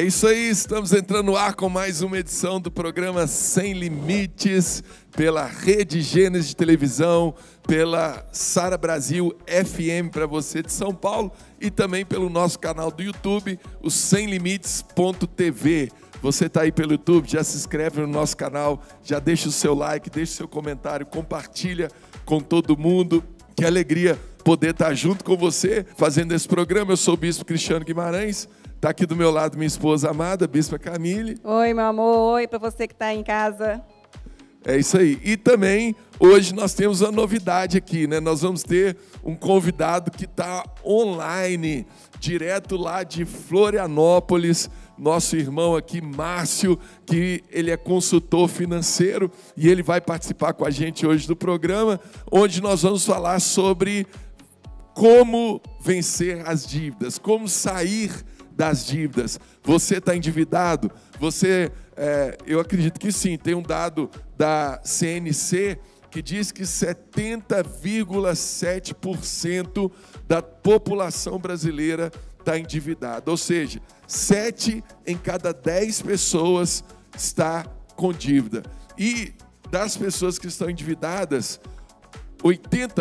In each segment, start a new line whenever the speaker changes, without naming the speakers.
É isso aí, estamos entrando no ar com mais uma edição do programa Sem Limites, pela Rede Gênesis de Televisão, pela Sara Brasil FM para você de São Paulo e também pelo nosso canal do YouTube, o semlimites.tv. Você está aí pelo YouTube, já se inscreve no nosso canal, já deixa o seu like, deixa o seu comentário, compartilha com todo mundo. Que alegria poder estar junto com você fazendo esse programa. Eu sou o Bispo Cristiano Guimarães. Está aqui do meu lado minha esposa amada, Bispa Camille.
Oi, meu amor. Oi para você que está em casa.
É isso aí. E também, hoje nós temos uma novidade aqui, né? Nós vamos ter um convidado que está online, direto lá de Florianópolis, nosso irmão aqui, Márcio, que ele é consultor financeiro e ele vai participar com a gente hoje do programa, onde nós vamos falar sobre como vencer as dívidas, como sair das dívidas. Você está endividado? Eu acredito que sim. Tem um dado da CNC que diz que 70,7% da população brasileira está endividada. Ou seja, 7 em cada 10 pessoas está com dívida. E das pessoas que estão endividadas,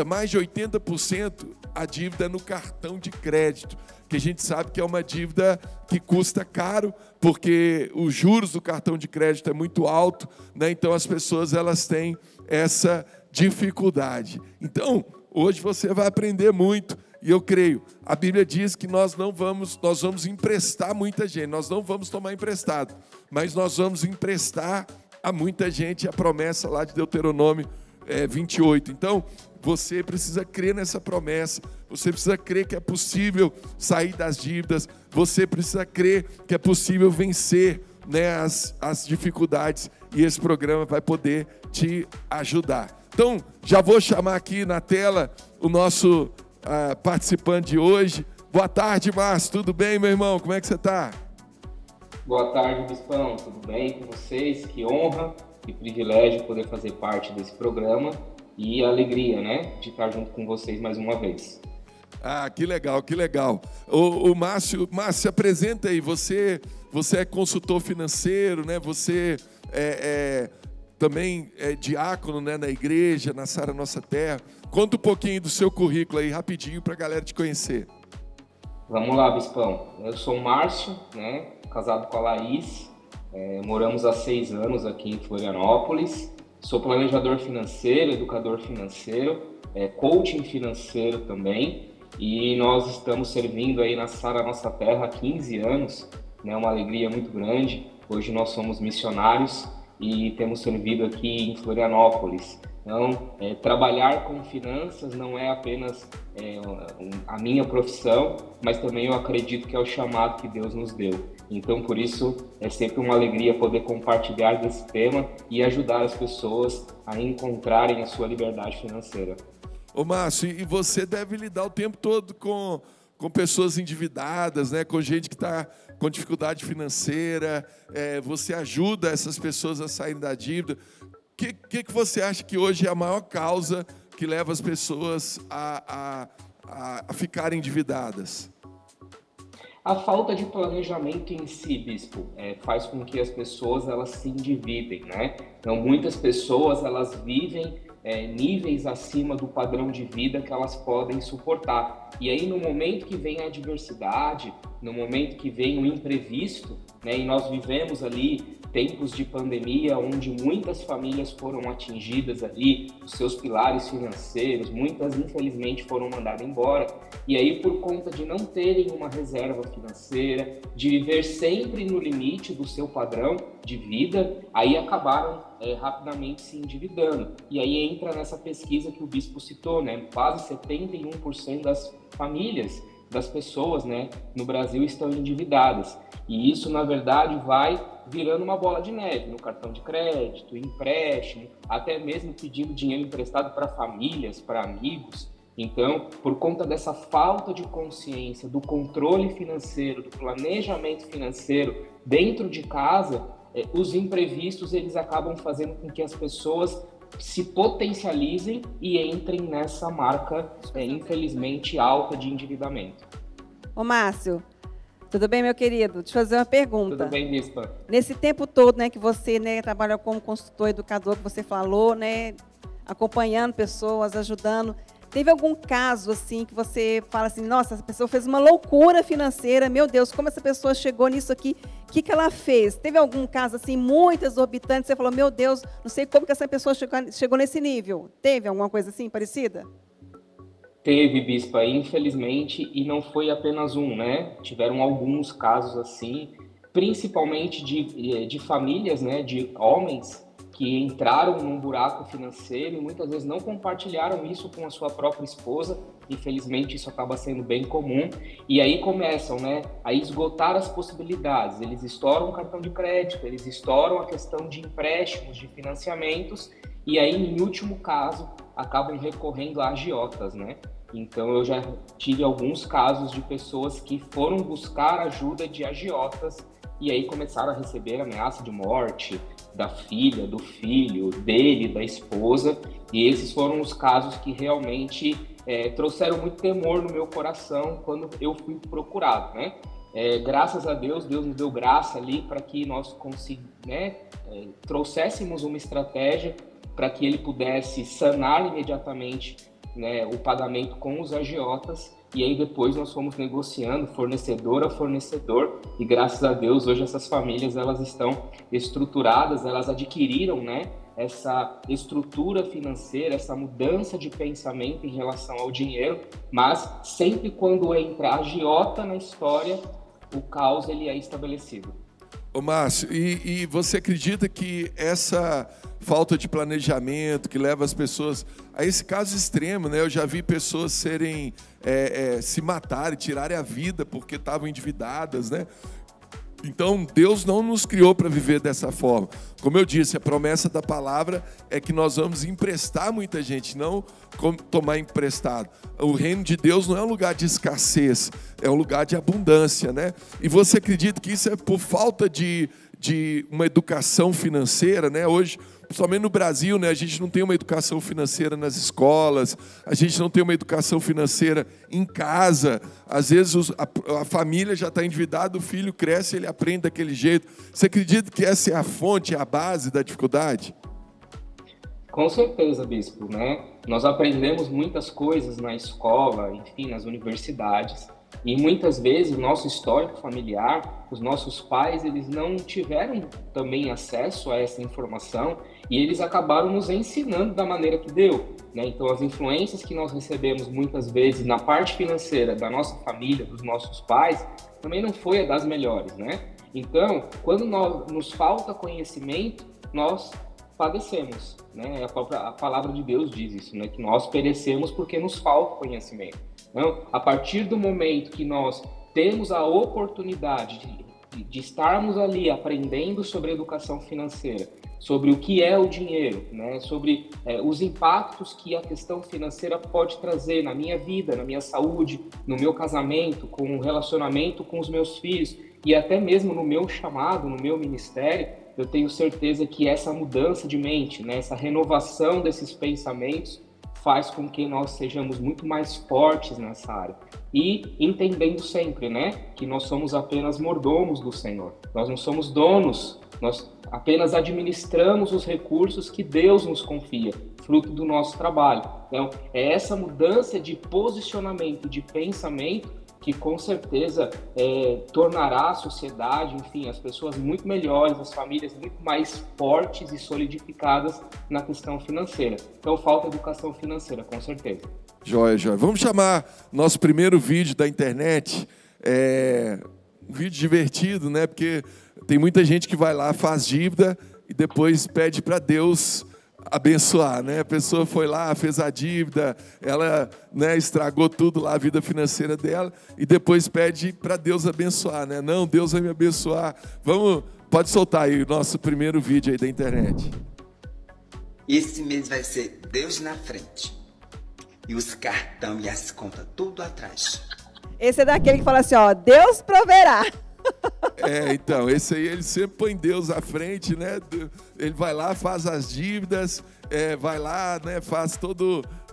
mais de 80% a dívida é no cartão de crédito, que a gente sabe que é uma dívida que custa caro, porque os juros do cartão de crédito é muito alto, né? Então as pessoas elas têm essa dificuldade. Então, hoje você vai aprender muito, e eu creio, a Bíblia diz que nós vamos emprestar muita gente, nós não vamos tomar emprestado, mas nós vamos emprestar a muita gente, a promessa lá de Deuteronômio 28. Então, você precisa crer nessa promessa, você precisa crer que é possível sair das dívidas, você precisa crer que é possível vencer, né, as dificuldades, e esse programa vai poder te ajudar. Então, já vou chamar aqui na tela o nosso participante de hoje. Boa tarde, Márcio, tudo bem, meu irmão? Como é que você está?
Boa tarde, Bispão, tudo bem com vocês? Que honra e privilégio poder fazer parte desse programa. E a alegria, né, de estar junto com vocês mais uma vez.
Ah, que legal, que legal. O Márcio, se apresenta aí. Você é consultor financeiro, né? Você também é diácono, né, na igreja, na Sara Nossa Terra. Conta um pouquinho do seu currículo aí, rapidinho, para a galera te conhecer.
Vamos lá, Bispão. Eu sou o Márcio, né, casado com a Laís. Moramos há 6 anos aqui em Florianópolis. Sou planejador financeiro, educador financeiro, coaching financeiro também, e nós estamos servindo aí na Sara Nossa Terra há 15 anos, né, uma alegria muito grande. Hoje nós somos missionários e temos servido aqui em Florianópolis. Então, trabalhar com finanças não é apenas a minha profissão, mas também eu acredito que é o chamado que Deus nos deu. Então, por isso, é sempre uma alegria poder compartilhar desse tema e ajudar as pessoas a encontrarem a sua liberdade financeira.
Ô Márcio, e você deve lidar o tempo todo com pessoas endividadas, né? Com gente que está com dificuldade financeira, você ajuda essas pessoas a saírem da dívida. O que você acha que hoje é a maior causa que leva as pessoas a ficarem endividadas?
A falta de planejamento em si, Bispo, faz com que as pessoas elas se endividem, né? Então, muitas pessoas elas vivem níveis acima do padrão de vida que elas podem suportar. E aí, no momento que vem a adversidade, no momento que vem o imprevisto, né? E nós vivemos ali tempos de pandemia, onde muitas famílias foram atingidas ali, os seus pilares financeiros, muitas infelizmente foram mandadas embora, e aí por conta de não terem uma reserva financeira, de viver sempre no limite do seu padrão de vida, aí acabaram rapidamente se endividando. E aí entra nessa pesquisa que o Bispo citou, né? Quase 71% das famílias, das pessoas, né, no Brasil estão endividadas. E isso, na verdade, vai virando uma bola de neve no cartão de crédito, empréstimo, até mesmo pedindo dinheiro emprestado para famílias, para amigos. Então, por conta dessa falta de consciência, do controle financeiro, do planejamento financeiro dentro de casa, os imprevistos eles acabam fazendo com que as pessoas se potencializem e entrem nessa marca, infelizmente, alta de endividamento.
Ô Márcio, Tudo bem, meu querido? Deixa eu fazer uma pergunta.
Tudo bem, Bispa?
Nesse tempo todo, né, que você, né, trabalha como consultor educador, que você falou, né, acompanhando pessoas, ajudando, teve algum caso assim que você fala assim, nossa, essa pessoa fez uma loucura financeira, meu Deus, como essa pessoa chegou nisso aqui, o que ela fez? Teve algum caso assim muito exorbitante, você falou, meu Deus, não sei como que essa pessoa chegou nesse nível. Teve alguma coisa assim parecida?
Teve, Bispa, infelizmente, e não foi apenas um, né? Tiveram alguns casos assim, principalmente de famílias, né, de homens que entraram num buraco financeiro e muitas vezes não compartilharam isso com a sua própria esposa. Infelizmente, isso acaba sendo bem comum. E aí começam, né, a esgotar as possibilidades. Eles estouram o cartão de crédito, eles estouram a questão de empréstimos, de financiamentos, e aí, em último caso, acabam recorrendo a agiotas, né? Então, eu já tive alguns casos de pessoas que foram buscar ajuda de agiotas e aí começaram a receber ameaça de morte da filha, do filho, dele, da esposa. E esses foram os casos que realmente trouxeram muito temor no meu coração quando eu fui procurado, né? Graças a Deus, Deus nos deu graça ali para que nós trouxéssemos uma estratégia para que ele pudesse sanar imediatamente, né, o pagamento com os agiotas, e aí depois nós fomos negociando fornecedor a fornecedor, e graças a Deus hoje essas famílias elas estão estruturadas, elas adquiriram, né, essa estrutura financeira, essa mudança de pensamento em relação ao dinheiro, mas sempre quando entra agiota na história, o caos ele é estabelecido.
Ô Márcio, e você acredita que essa falta de planejamento que leva as pessoas a esse caso extremo, né? Eu já vi pessoas se matarem, tirarem a vida porque estavam endividadas, né? Então, Deus não nos criou para viver dessa forma. Como eu disse, a promessa da palavra é que nós vamos emprestar muita gente, não tomar emprestado. O reino de Deus não é um lugar de escassez, é um lugar de abundância, né? E você acredita que isso é por falta de uma educação financeira, né? Hoje, principalmente no Brasil, né, a gente não tem uma educação financeira nas escolas, a gente não tem uma educação financeira em casa. Às vezes a família já está endividada, o filho cresce e ele aprende daquele jeito. Você acredita que essa é a fonte, é a base da dificuldade?
Com certeza, Bispo, né? Nós aprendemos muitas coisas na escola, enfim, nas universidades, e muitas vezes o nosso histórico familiar, os nossos pais, eles não tiveram também acesso a essa informação e eles acabaram nos ensinando da maneira que deu, né? Então, as influências que nós recebemos muitas vezes na parte financeira da nossa família, dos nossos pais, também não foi a das melhores, né? Então, quando nos falta conhecimento, nós padecemos, né? A palavra de Deus diz isso, né? Que nós perecemos porque nos falta conhecimento. Então, a partir do momento que nós temos a oportunidade de estarmos ali aprendendo sobre educação financeira, sobre o que é o dinheiro, né? Sobre os impactos que a questão financeira pode trazer na minha vida, na minha saúde, no meu casamento, com o relacionamento com os meus filhos e até mesmo no meu chamado, no meu ministério, eu tenho certeza que essa mudança de mente, né? Essa renovação desses pensamentos faz com que nós sejamos muito mais fortes nessa área. E entendendo sempre, né, que nós somos apenas mordomos do Senhor. Nós não somos donos, nós apenas administramos os recursos que Deus nos confia, fruto do nosso trabalho. Então, é essa mudança de posicionamento, de pensamento, que com certeza tornará a sociedade, enfim, as pessoas muito melhores, as famílias muito mais fortes e solidificadas na questão financeira. Então, falta educação financeira, com certeza.
Joia, joia. Vamos chamar nosso primeiro vídeo da internet. Um vídeo divertido, né? Porque tem muita gente que vai lá, faz dívida e depois pede para Deus abençoar, né? A pessoa foi lá, fez a dívida, ela, né, estragou tudo lá, a vida financeira dela, e depois pede para Deus abençoar, né? Não, Deus vai me abençoar. Pode soltar aí o nosso primeiro vídeo aí da internet.
Esse mês vai ser Deus na frente e os cartão e as contas tudo atrás.
Esse é daquele que fala assim, ó, Deus proverá.
Então, esse aí ele sempre põe Deus à frente, né? Ele vai lá, faz as dívidas, vai lá, né? Faz toda,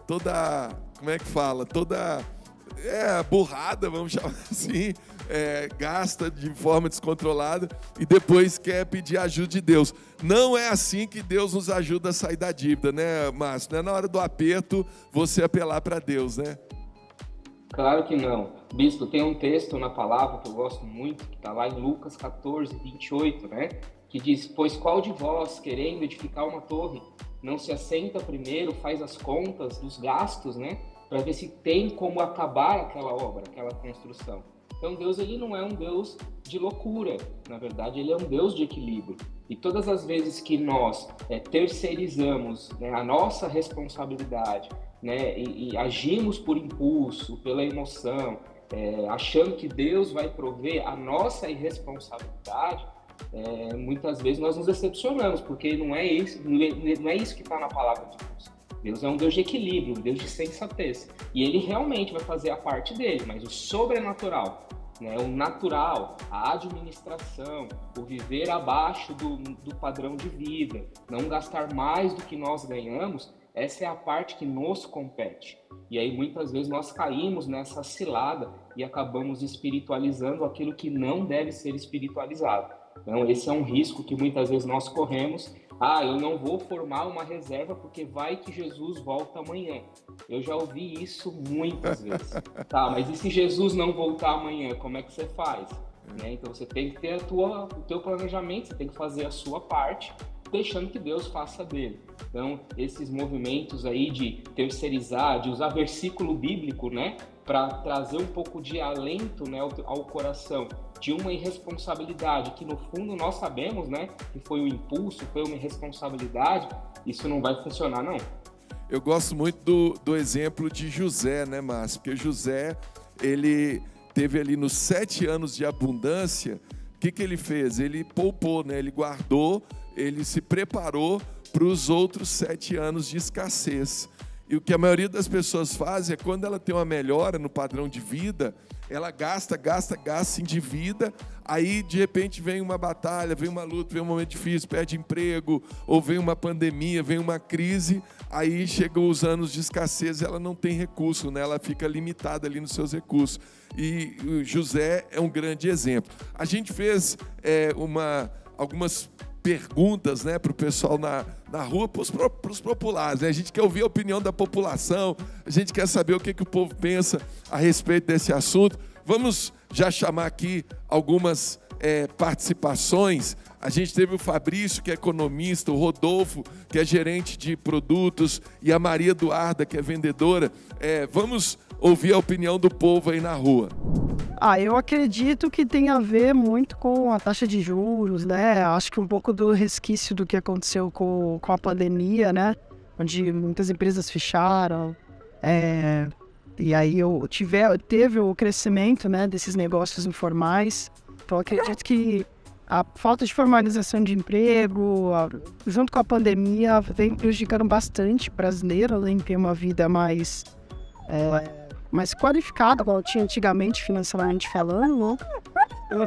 como é que fala? Toda burrada, vamos chamar assim, gasta de forma descontrolada e depois quer pedir ajuda de Deus. Não é assim que Deus nos ajuda a sair da dívida, né, Márcio? Não é na hora do aperto você apelar para Deus, né?
Claro que não. Bispo, tem um texto na palavra que eu gosto muito, que está lá em Lucas 14, 28, né? Que diz: pois qual de vós, querendo edificar uma torre, não se assenta primeiro, faz as contas dos gastos, né? Para ver se tem como acabar aquela obra, aquela construção. Então Deus, ele não é um Deus de loucura, na verdade ele é um Deus de equilíbrio. E todas as vezes que nós terceirizamos, né, a nossa responsabilidade, né, e agimos por impulso, pela emoção, achando que Deus vai prover a nossa irresponsabilidade, muitas vezes nós nos decepcionamos, porque não é isso que está na palavra de Deus. Deus é um Deus de equilíbrio, um Deus de sensatez. E ele realmente vai fazer a parte dele, mas o sobrenatural, né, o natural, a administração, o viver abaixo do padrão de vida, não gastar mais do que nós ganhamos, essa é a parte que nos compete. E aí muitas vezes nós caímos nessa cilada e acabamos espiritualizando aquilo que não deve ser espiritualizado. Então esse é um risco que muitas vezes nós corremos. Eu não vou formar uma reserva porque vai que Jesus volta amanhã. Eu já ouvi isso muitas vezes. Tá, mas e se Jesus não voltar amanhã, como é que você faz? Né? Então você tem que ter o teu planejamento, você tem que fazer a sua parte, deixando que Deus faça dele. Então, esses movimentos aí de terceirizar, de usar versículo bíblico, né, para trazer um pouco de alento, né, ao coração, de uma irresponsabilidade que no fundo nós sabemos, né, que foi um impulso, foi uma irresponsabilidade, isso não vai funcionar, não.
Eu gosto muito do exemplo de José, né, Márcio? Porque José, ele teve ali nos 7 anos de abundância, o que ele fez? Ele poupou, né? Ele guardou, ele se preparou para os outros 7 anos de escassez. E o que a maioria das pessoas faz é, quando ela tem uma melhora no padrão de vida, ela gasta, se endivida, aí de repente vem uma batalha, vem uma luta, vem um momento difícil, perde emprego, ou vem uma pandemia, vem uma crise, aí chegam os anos de escassez, ela não tem recurso, né? Ela fica limitada ali nos seus recursos. E o José é um grande exemplo. A gente fez algumas perguntas, né, para o pessoal na rua, para os populares, né? A gente quer ouvir a opinião da população, a gente quer saber o que o povo pensa a respeito desse assunto. Vamos já chamar aqui algumas participações. A gente teve o Fabrício, que é economista, o Rodolfo, que é gerente de produtos, e a Maria Eduarda, que é vendedora. Vamos ouvir a opinião do povo aí na rua.
Eu acredito que tem a ver muito com a taxa de juros, né? Acho que um pouco do resquício do que aconteceu com a pandemia, né? Onde muitas empresas fecharam. E aí teve o crescimento, né, desses negócios informais. Então, acredito que a falta de formalização de emprego, junto com a pandemia, vem prejudicando bastante o brasileiro em ter uma vida mais qualificada, como tinha antigamente, financeiramente falando.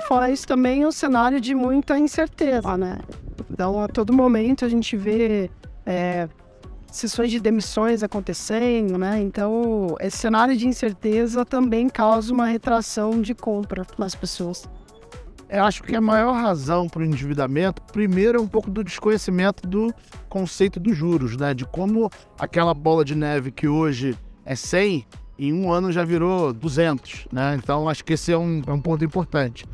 Fora isso também, um cenário de muita incerteza, né? Então, a todo momento a gente vê sessões de demissões acontecendo, né? Então, esse cenário de incerteza também causa uma retração de compra nas pessoas.
Eu acho que a maior razão para o endividamento, primeiro, é um pouco do desconhecimento do conceito dos juros, né? De como aquela bola de neve que hoje é 100, em um ano já virou 200, né? Então, acho que esse é um ponto importante.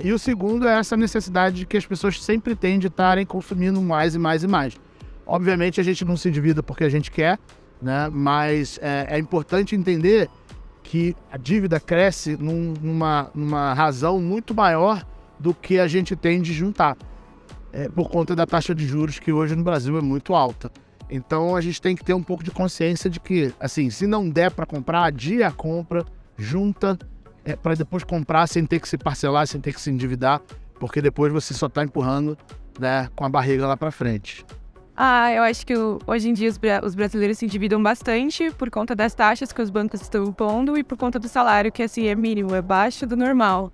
E o segundo é essa necessidade de que as pessoas sempre têm de estarem consumindo mais e mais e mais. Obviamente, a gente não se endivida porque a gente quer, né? Mas é importante entender que a dívida cresce numa razão muito maior do que a gente tem de juntar, por conta da taxa de juros que hoje no Brasil é muito alta. Então a gente tem que ter um pouco de consciência de que, assim, se não der para comprar, adia a compra, junta, para depois comprar sem ter que se parcelar, sem ter que se endividar, porque depois você só está empurrando, né, com a barriga lá para frente.
Eu acho que hoje em dia os brasileiros se endividam bastante por conta das taxas que os bancos estão impondo e por conta do salário, que assim é mínimo, é baixo do normal.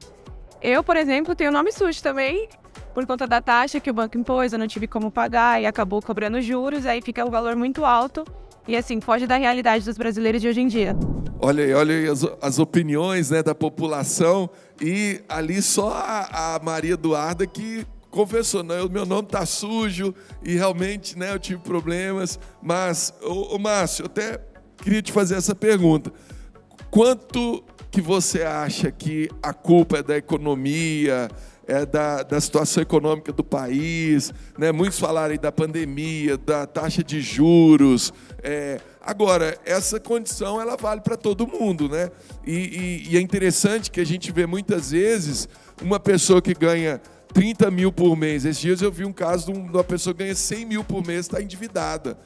Eu, por exemplo, tenho nome sujo também, por conta da taxa que o banco impôs, eu não tive como pagar e acabou cobrando juros, aí fica um valor muito alto E assim, foge da realidade dos brasileiros de hoje em dia.
Olha aí as opiniões, né, da população, e ali só a Maria Eduarda que confessou, não, meu nome está sujo e realmente, né, eu tive problemas. Mas, ô Márcio, eu até queria te fazer essa pergunta. Quanto que você acha que a culpa é da economia, da situação econômica do país, né? Muitos falaram aí da pandemia, da taxa de juros. Agora, essa condição ela vale para todo mundo, né? E é interessante que a gente vê muitas vezes uma pessoa que ganha 30 mil por mês. Esses dias eu vi um caso de uma pessoa que ganha 100 mil por mês, está endividada.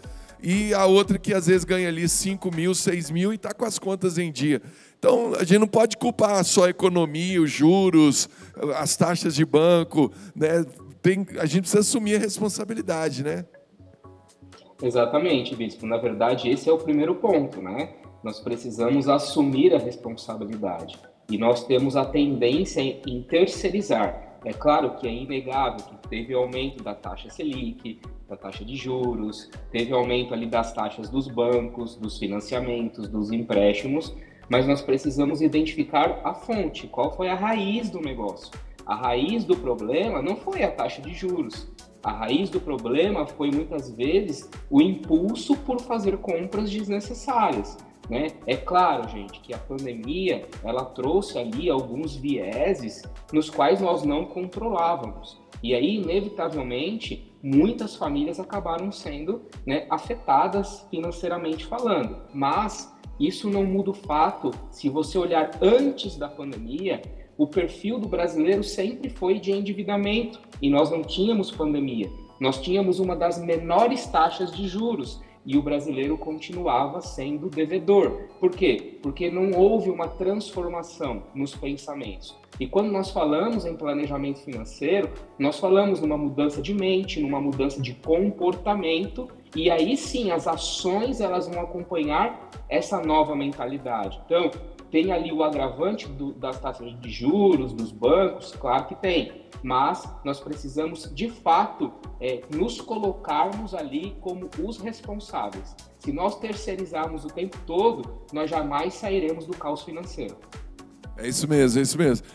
E a outra que às vezes ganha ali 5 mil, 6 mil e está com as contas em dia. Então, a gente não pode culpar só a economia, os juros, as taxas de banco, né? A gente precisa assumir a responsabilidade, né?
Exatamente, Bispo. Na verdade, esse é o primeiro ponto, né? Nós precisamos assumir a responsabilidade. E nós temos a tendência em terceirizar. É claro que é inegável que teve aumento da taxa Selic, da taxa de juros, teve aumento ali das taxas dos bancos, dos financiamentos, dos empréstimos, mas nós precisamos identificar a fonte, qual foi a raiz do negócio. A raiz do problema não foi a taxa de juros. A raiz do problema foi, muitas vezes, o impulso por fazer compras desnecessárias, né? É claro, gente, que a pandemia ela trouxe ali alguns vieses nos quais nós não controlávamos. E aí, inevitavelmente, muitas famílias acabaram sendo, né, afetadas financeiramente falando. Mas isso não muda o fato, se você olhar antes da pandemia, o perfil do brasileiro sempre foi de endividamento e nós não tínhamos pandemia. Nós tínhamos uma das menores taxas de juros e o brasileiro continuava sendo devedor. Por quê? Porque não houve uma transformação nos pensamentos. E quando nós falamos em planejamento financeiro, nós falamos numa mudança de mente, numa mudança de comportamento, e aí sim as ações elas vão acompanhar essa nova mentalidade. Então, tem ali o agravante das taxas de juros, dos bancos, claro que tem, mas nós precisamos, de fato, nos colocarmos ali como os responsáveis. Se nós terceirizarmos o tempo todo, nós jamais sairemos do caos financeiro.
É isso mesmo, é isso mesmo.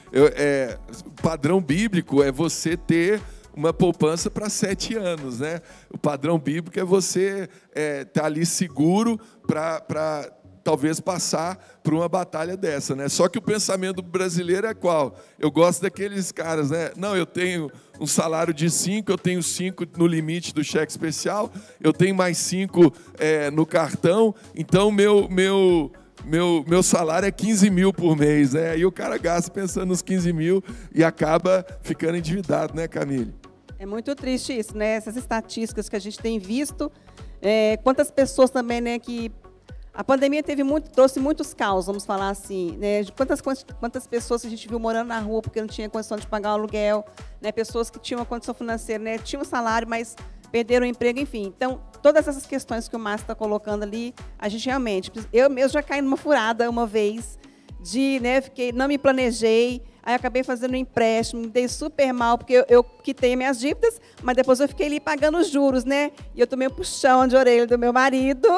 O padrão bíblico é você ter uma poupança para 7 anos, né? O padrão bíblico é você estar ali seguro para talvez passar por uma batalha dessa, né? Só que o pensamento brasileiro é qual? Eu gosto daqueles caras, né? Não, eu tenho um salário de 5, eu tenho 5 no limite do cheque especial, eu tenho mais 5 no cartão, então meu salário é 15 mil por mês, né? E o cara gasta pensando nos 15 mil e acaba ficando endividado, né, Camille?
É muito triste isso, né? Essas estatísticas que a gente tem visto, quantas pessoas também, né, que a pandemia trouxe muitos caos, vamos falar assim, né? Quantas pessoas que a gente viu morando na rua porque não tinha condição de pagar o aluguel, né? Pessoas que tinham uma condição financeira, né? Tinham um salário, mas perderam o emprego, enfim. Então, todas essas questões que o Márcio está colocando ali, a gente realmente... Eu mesmo já caí numa furada uma vez, né? Não me planejei, aí acabei fazendo um empréstimo, me dei super mal, porque eu quitei minhas dívidas, mas depois eu fiquei ali pagando os juros, né? E eu tomei um puxão de orelha do meu marido,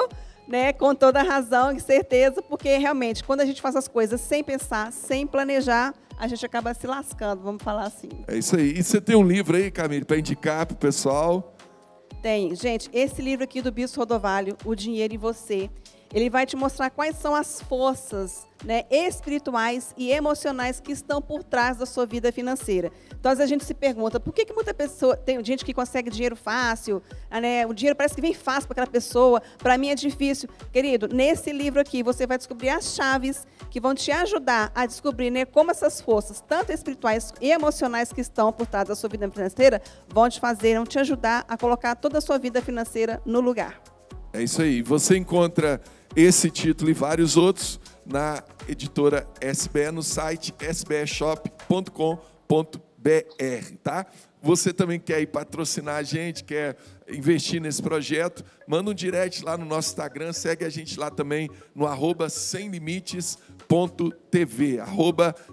né, com toda a razão e certeza, porque realmente, quando a gente faz as coisas sem pensar, sem planejar, a gente acaba se lascando, vamos falar assim.
É isso aí. E você tem um livro aí, Camille, para indicar para o pessoal?
Tem. Gente, esse livro aqui do Bispo Rodovalho, O Dinheiro em Você, ele vai te mostrar quais são as forças, né, espirituais e emocionais que estão por trás da sua vida financeira. Então, às vezes a gente se pergunta, por que muita pessoa, tem gente que consegue dinheiro fácil, né, o dinheiro parece que vem fácil para aquela pessoa, para mim é difícil. Querido, nesse livro aqui você vai descobrir as chaves que vão te ajudar a descobrir, né, como essas forças, tanto espirituais e emocionais que estão por trás da sua vida financeira, vão te ajudar a colocar toda a sua vida financeira no lugar.
É isso aí. Você encontra esse título e vários outros na editora SBE, no site sbeshop.com.br, tá? Você também quer ir patrocinar a gente, quer investir nesse projeto, manda um direct lá no nosso Instagram, segue a gente lá também no @semlimites.tv,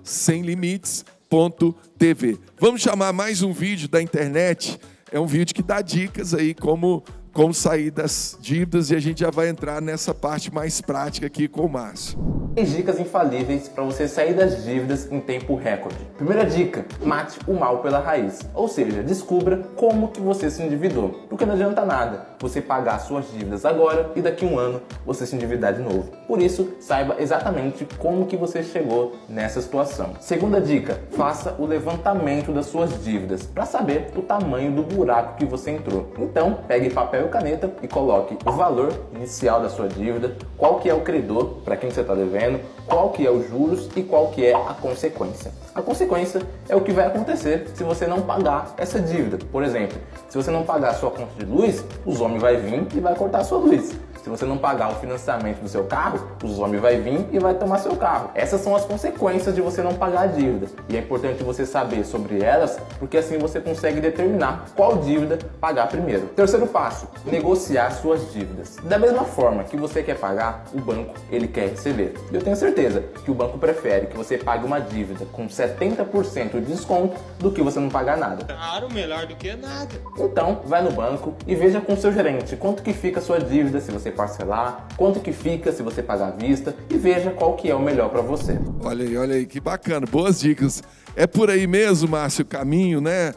@semlimites.tv. Vamos chamar mais um vídeo da internet, é um vídeo que dá dicas aí como como sair das dívidas, e a gente já vai entrar nessa parte mais prática aqui com o Márcio.
3 dicas infalíveis para você sair das dívidas em tempo recorde. Primeira dica, mate o mal pela raiz. Ou seja, descubra como que você se endividou. Porque não adianta nada você pagar suas dívidas agora e daqui a um ano você se endividar de novo. Por isso, saiba exatamente como que você chegou nessa situação. Segunda dica, faça o levantamento das suas dívidas para saber o tamanho do buraco que você entrou. Então, pegue papel e caneta e coloque o valor inicial da sua dívida, qual que é o credor para quem você está devendo, qual que é os juros e qual que é a consequência. A consequência é o que vai acontecer se você não pagar essa dívida. Por exemplo, se você não pagar a sua conta de luz, o homem vai vir e vai cortar a sua luz. Se você não pagar o financiamento do seu carro, o homem vai vir e vai tomar seu carro. Essas são as consequências de você não pagar a dívida. E é importante você saber sobre elas, porque assim você consegue determinar qual dívida pagar primeiro. Terceiro passo, negociar suas dívidas. Da mesma forma que você quer pagar, o banco ele quer receber. E eu tenho certeza que o banco prefere que você pague uma dívida com 70% de desconto do que você não pagar nada.
Claro, melhor do que nada.
Então, vai no banco e veja com seu gerente quanto que fica a sua dívida se você parcelar, quanto que fica se você pagar à vista e veja qual que é o melhor para você.
Olha aí, que bacana, boas dicas. É por aí mesmo, Márcio, o caminho, né?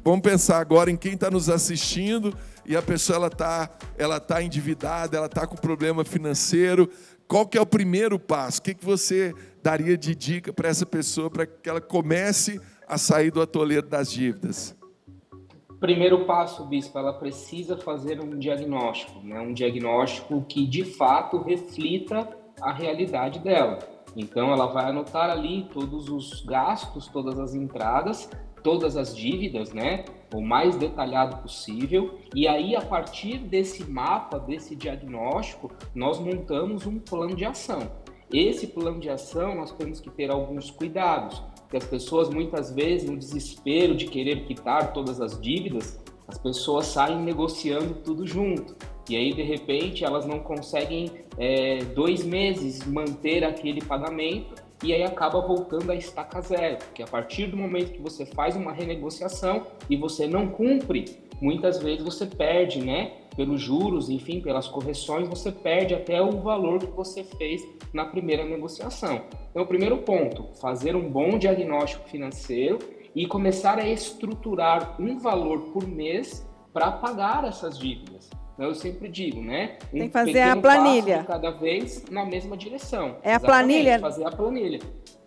Vamos pensar agora em quem está nos assistindo e a pessoa ela tá endividada, ela está com problema financeiro. Qual que é o primeiro passo? O que você daria de dica para essa pessoa para que ela comece a sair do atoleiro das dívidas?
Primeiro passo, Bispo, ela precisa fazer um diagnóstico, né? Um diagnóstico que de fato reflita a realidade dela. Então ela vai anotar ali todos os gastos, todas as entradas, todas as dívidas, né? O mais detalhado possível. E aí, a partir desse mapa, desse diagnóstico, nós montamos um plano de ação. Esse plano de ação nós temos que ter alguns cuidados, porque as pessoas muitas vezes, no desespero de querer quitar todas as dívidas, as pessoas saem negociando tudo junto. E aí, de repente, elas não conseguem 2 meses manter aquele pagamento e aí acaba voltando a estaca zero. Porque a partir do momento que você faz uma renegociação e você não cumpre, muitas vezes você perde, né? Pelos juros, enfim, pelas correções, você perde até o valor que você fez na primeira negociação. Então, o primeiro ponto, fazer um bom diagnóstico financeiro e começar a estruturar um valor por mês para pagar essas dívidas. Eu sempre digo, né?
Tem que fazer a planilha.
Passo de cada vez na mesma direção.
É a planilha?
Fazer a planilha.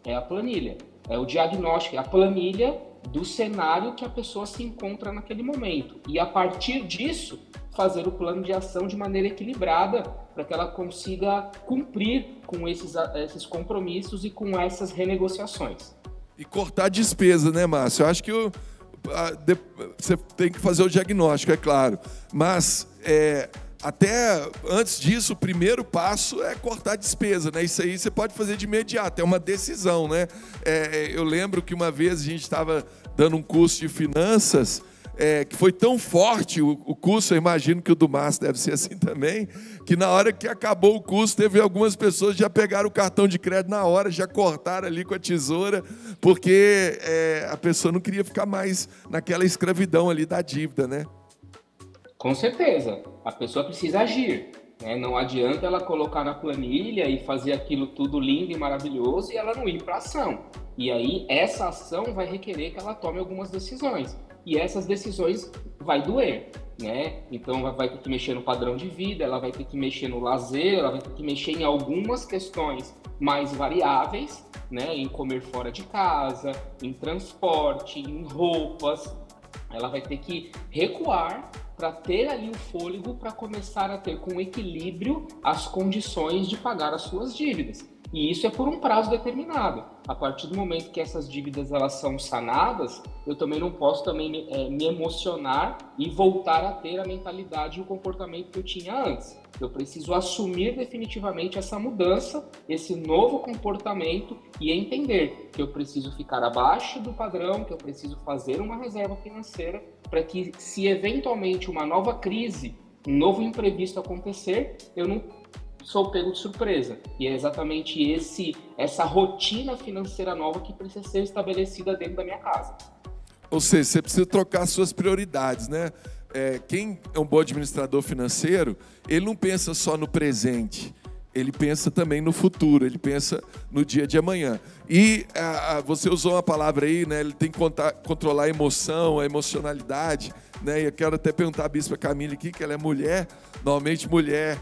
É a planilha. É o diagnóstico, é a planilha do cenário que a pessoa se encontra naquele momento. E a partir disso, fazer o plano de ação de maneira equilibrada para que ela consiga cumprir com esses compromissos e com essas renegociações.
E cortar despesa, né, Márcio? Eu acho que você tem que fazer o diagnóstico, é claro. Mas até antes disso, o primeiro passo é cortar despesa, né? Isso aí você pode fazer de imediato, é uma decisão, né? Eu lembro que uma vez a gente estava dando um curso de finanças, que foi tão forte o curso, eu imagino que o do Márcio deve ser assim também, que na hora que acabou o curso, teve algumas pessoas que já pegaram o cartão de crédito na hora, já cortaram ali com a tesoura, porque a pessoa não queria ficar mais naquela escravidão ali da dívida, né?
Com certeza, a pessoa precisa agir, né? Não adianta ela colocar na planilha e fazer aquilo tudo lindo e maravilhoso e ela não ir para ação. E aí essa ação vai requerer que ela tome algumas decisões. E essas decisões vai doer, né? Então vai ter que mexer no padrão de vida, ela vai ter que mexer no lazer, ela vai ter que mexer em algumas questões mais variáveis, né? Em comer fora de casa, em transporte, em roupas. Ela vai ter que recuar para ter ali o fôlego para começar a ter com equilíbrio as condições de pagar as suas dívidas. E isso é por um prazo determinado. A partir do momento que essas dívidas elas são sanadas, eu também não posso me emocionar e voltar a ter a mentalidade e o comportamento que eu tinha antes. Eu preciso assumir definitivamente essa mudança, esse novo comportamento e entender que eu preciso ficar abaixo do padrão, que eu preciso fazer uma reserva financeira para que, se eventualmente uma nova crise, um novo imprevisto acontecer, eu não sou pego de surpresa. E é exatamente essa rotina financeira nova que precisa ser estabelecida dentro da minha casa.
Ou seja, você precisa trocar suas prioridades, né? quem é um bom administrador financeiro, ele não pensa só no presente, ele pensa também no futuro, ele pensa no dia de amanhã. E você usou uma palavra aí, né? Ele tem que controlar a emoção, a emocionalidade, né? E eu quero até perguntar à Bispa Camille aqui, que ela é mulher. Normalmente mulher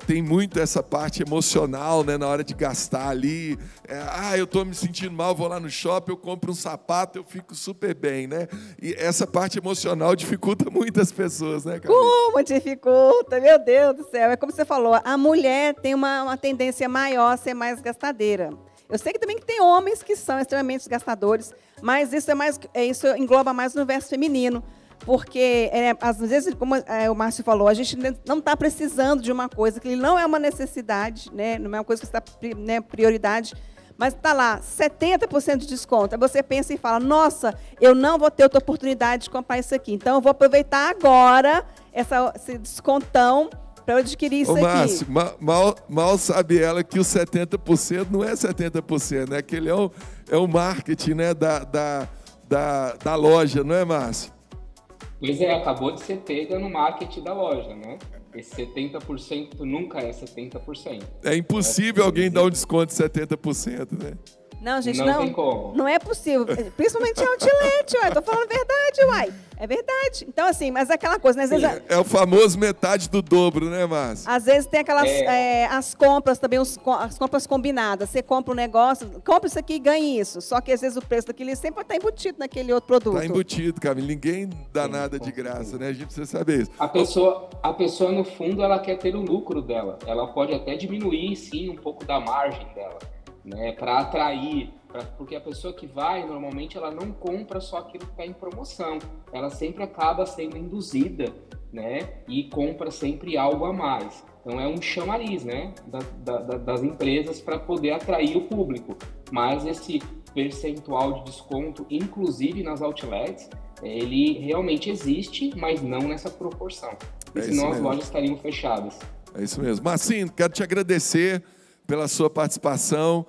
tem muito essa parte emocional, né? Na hora de gastar ali. Eu estou me sentindo mal, vou lá no shopping, eu compro um sapato, eu fico super bem, né? E essa parte emocional dificulta muitas pessoas, né, Camille?
Como dificulta, meu Deus do céu. É como você falou, a mulher tem uma tendência maior a ser mais gastadeira. Eu sei que também tem homens que são extremamente gastadores, mas isso engloba mais no universo feminino. Porque, às vezes, como o Márcio falou, a gente não está precisando de uma coisa que não é uma necessidade, né? Não é uma coisa que está, né, prioridade, mas está lá, 70% de desconto. Aí você pensa e fala, nossa, eu não vou ter outra oportunidade de comprar isso aqui, então eu vou aproveitar agora esse descontão para eu adquirir isso aqui.
Márcio, mal sabe ela que o 70% não é 70%, né? Que ele é o marketing, né, da loja, não é, Márcio?
Pois é, acabou de ser pega no marketing da loja, né? Esse 70% nunca é 70%.
É impossível alguém dar um desconto de 70%, né?
Não, gente,
não tem como.
Não é possível. Principalmente em outlet, uai. Tô falando a verdade, uai. É verdade. Então, assim, mas é aquela coisa, né? Às vezes,
é o famoso metade do dobro, né, Márcio?
Às vezes tem aquelas as compras também, as compras combinadas. Você compra um negócio, compra isso aqui e ganha isso. Só que às vezes o preço daquele sempre está embutido naquele outro produto.
Está embutido, Camille. Ninguém dá nada de graça, né? A gente precisa saber isso.
A pessoa, no fundo, ela quer ter o lucro dela. Ela pode até diminuir, sim, um pouco da margem dela, né? Para atrair. Porque a pessoa que vai, normalmente, ela não compra só aquilo que está em promoção. Ela sempre acaba sendo induzida, né? E compra sempre algo a mais. Então, é um chamariz, né? Das empresas para poder atrair o público. Mas esse percentual de desconto, inclusive nas outlets, ele realmente existe, mas não nessa proporção. Senão as lojas estariam fechadas.
É isso mesmo. Marcinho, quero te agradecer pela sua participação.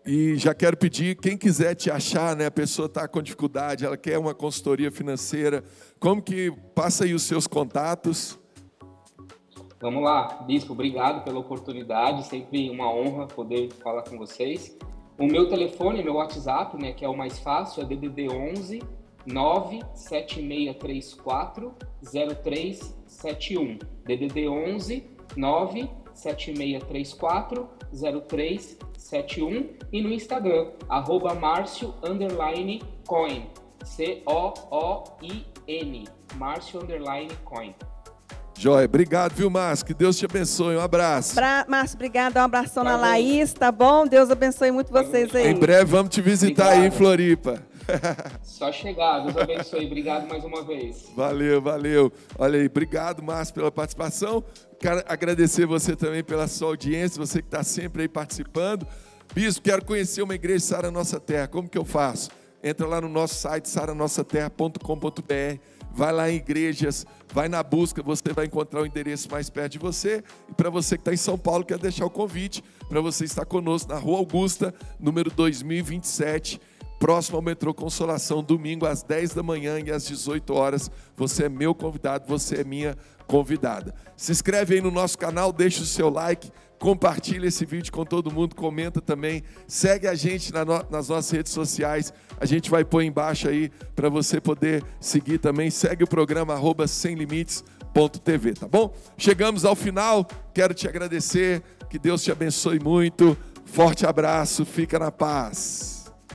E já quero pedir, quem quiser te achar, né? A pessoa está com dificuldade, ela quer uma consultoria financeira, como que passa aí os seus contatos?
Vamos lá, Bispo, obrigado pela oportunidade, sempre uma honra poder falar com vocês. O meu telefone, meu WhatsApp, né, que é o mais fácil, é DDD 11 97634 0371. DDD 11 97634 0371 e no Instagram, @Marcio_Coin, COOIN, Marcio_Coin.
Joia, obrigado, viu, Márcio? Que Deus te abençoe, um abraço.
Márcio, obrigado, um abração na Laís, tá bom? Deus abençoe muito vocês aí.
Em breve vamos te visitar aí em Floripa.
Só chegar, Deus abençoe, obrigado mais uma vez.
Valeu. Olha aí, obrigado, Márcio, pela participação. Quero agradecer você também pela sua audiência, você que está sempre aí participando. Bispo, quero conhecer uma igreja Sara Nossa Terra, como que eu faço? Entra lá no nosso site, saranossaterra.com.br, vai lá em igrejas, vai na busca, você vai encontrar o endereço mais perto de você. E para você que está em São Paulo, quero deixar o convite para você estar conosco na Rua Augusta, número 2027, próximo ao metrô Consolação, domingo às 10 da manhã e às 18 horas. Você é meu convidado, você é minha convidada. Se inscreve aí no nosso canal, deixa o seu like, compartilha esse vídeo com todo mundo, comenta também, segue a gente nas nossas redes sociais, a gente vai pôr embaixo aí para você poder seguir também, segue o programa @semlimites.tv, tá bom? Chegamos ao final, quero te agradecer, que Deus te abençoe muito, forte abraço, fica na paz.